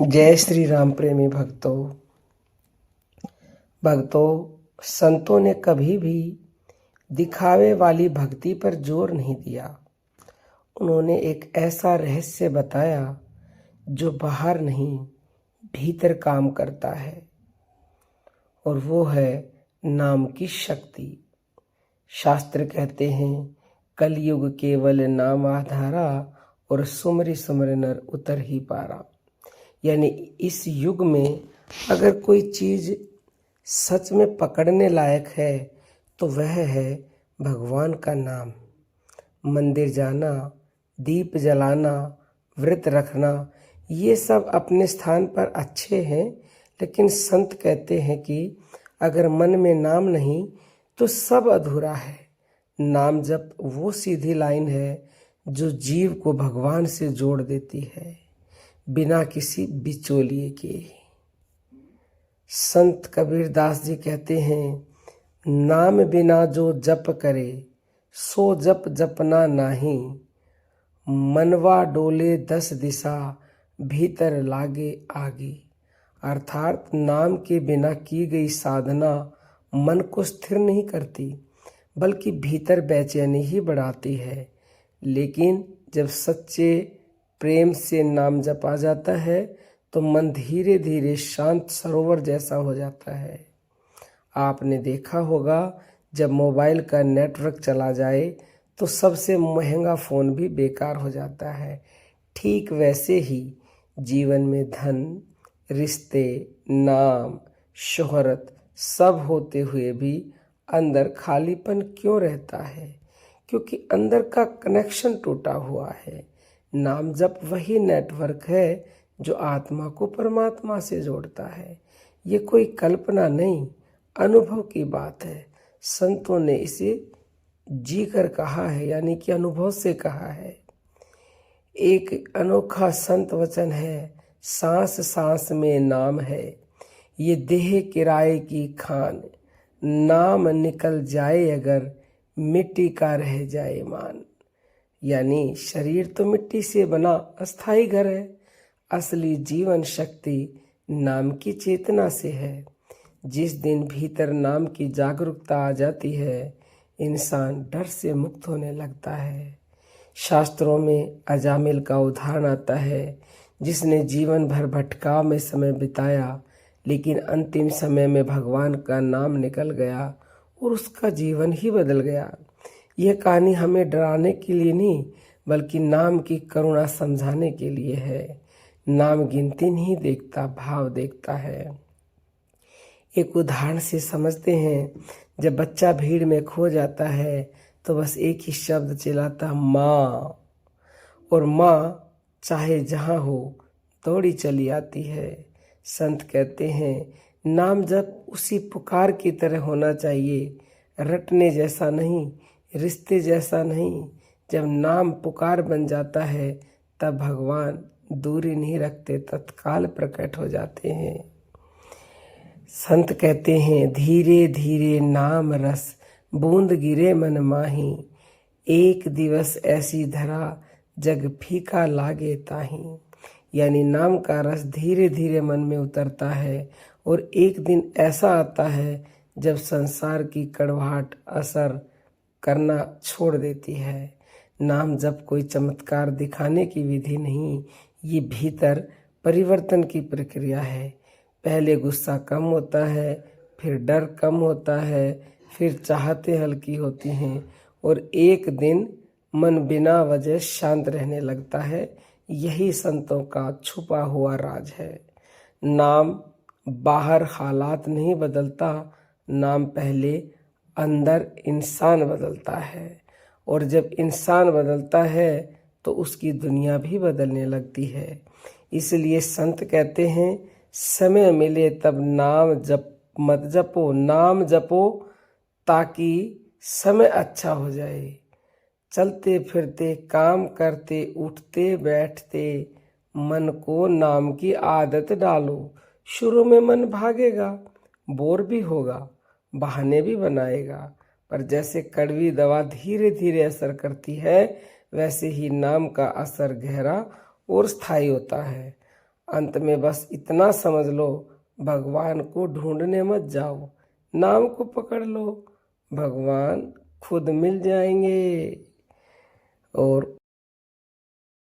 जय श्री राम प्रेमी भक्तों संतों ने कभी भी दिखावे वाली भक्ति पर जोर नहीं दिया। उन्होंने एक ऐसा रहस्य बताया जो बाहर नहीं भीतर काम करता है, और वो है नाम की शक्ति। शास्त्र कहते हैं, कलयुग केवल नाम आधारा, और सुमरि सुमरि नर उतर ही पारा। यानी इस युग में अगर कोई चीज सच में पकड़ने लायक है तो वह है भगवान का नाम। मंदिर जाना, दीप जलाना, व्रत रखना, ये सब अपने स्थान पर अच्छे हैं, लेकिन संत कहते हैं कि अगर मन में नाम नहीं तो सब अधूरा है। नाम जप वो सीधी लाइन है जो जीव को भगवान से जोड़ देती है, बिना किसी बिचौलिए के। संत कबीर दास जी कहते हैं, नाम बिना जो जप करे, सो जप जपना नाही। मनवा डोले 10 दिशा, भीतर लागे आगे। अर्थात नाम के बिना की गई साधना मन को स्थिर नहीं करती, बल्कि भीतर बेचैनी ही बढ़ाती है। लेकिन जब सच्चे प्रेम से नाम जपा जाता है तो मन धीरे धीरे शांत सरोवर जैसा हो जाता है। आपने देखा होगा, जब मोबाइल का नेटवर्क चला जाए तो सबसे महंगा फ़ोन भी बेकार हो जाता है। ठीक वैसे ही जीवन में धन, रिश्ते, नाम, शोहरत सब होते हुए भी अंदर खालीपन क्यों रहता है? क्योंकि अंदर का कनेक्शन टूटा हुआ है। नाम जप वही नेटवर्क है जो आत्मा को परमात्मा से जोड़ता है। ये कोई कल्पना नहीं, अनुभव की बात है। संतों ने इसे जी कर कहा है, यानी कि अनुभव से कहा है। एक अनोखा संत वचन है, सांस सांस में नाम है, ये देह किराए की खान। नाम निकल जाए अगर, मिट्टी का रह जाए मान। यानी शरीर तो मिट्टी से बना अस्थाई घर है, असली जीवन शक्ति नाम की चेतना से है। जिस दिन भीतर नाम की जागरूकता आ जाती है, इंसान डर से मुक्त होने लगता है। शास्त्रों में अजामिल का उदाहरण आता है, जिसने जीवन भर भटकाव में समय बिताया, लेकिन अंतिम समय में भगवान का नाम निकल गया और उसका जीवन ही बदल गया। यह कहानी हमें डराने के लिए नहीं, बल्कि नाम की करुणा समझाने के लिए है। नाम गिनती नहीं देखता, भाव देखता है। एक उदाहरण से समझते हैं, जब बच्चा भीड़ में खो जाता है तो बस एक ही शब्द चिल्लाता, माँ। और माँ चाहे जहाँ हो दौड़ी चली आती है। संत कहते हैं, नाम जब उसी पुकार की तरह होना चाहिए, रटने जैसा नहीं, रिश्ते जैसा नहीं। जब नाम पुकार बन जाता है तब भगवान दूरी नहीं रखते, तत्काल प्रकट हो जाते हैं। संत कहते हैं, धीरे धीरे नाम रस, बूंद गिरे मन माही। एक दिवस ऐसी धरा, जग फीका लागे ताही। यानी नाम का रस धीरे धीरे मन में उतरता है, और एक दिन ऐसा आता है जब संसार की कड़वाहट असर करना छोड़ देती है। नाम जब कोई चमत्कार दिखाने की विधि नहीं, ये भीतर परिवर्तन की प्रक्रिया है। पहले गुस्सा कम होता है, फिर डर कम होता है, फिर चाहते हल्की होती हैं, और एक दिन मन बिना वजह शांत रहने लगता है। यही संतों का छुपा हुआ राज है। नाम बाहर हालात नहीं बदलता, नाम पहले अंदर इंसान बदलता है, और जब इंसान बदलता है तो उसकी दुनिया भी बदलने लगती है। इसलिए संत कहते हैं, समय मिले तब नाम जप मत जपो, नाम जपो ताकि समय अच्छा हो जाए। चलते फिरते, काम करते, उठते बैठते, मन को नाम की आदत डालो। शुरू में मन भागेगा, बोर भी होगा, बहाने भी बनाएगा, पर जैसे कड़वी दवा धीरे धीरे असर करती है, वैसे ही नाम का असर गहरा और स्थायी होता है। अंत में बस इतना समझ लो, भगवान को ढूंढने मत जाओ, नाम को पकड़ लो, भगवान खुद मिल जाएंगे। और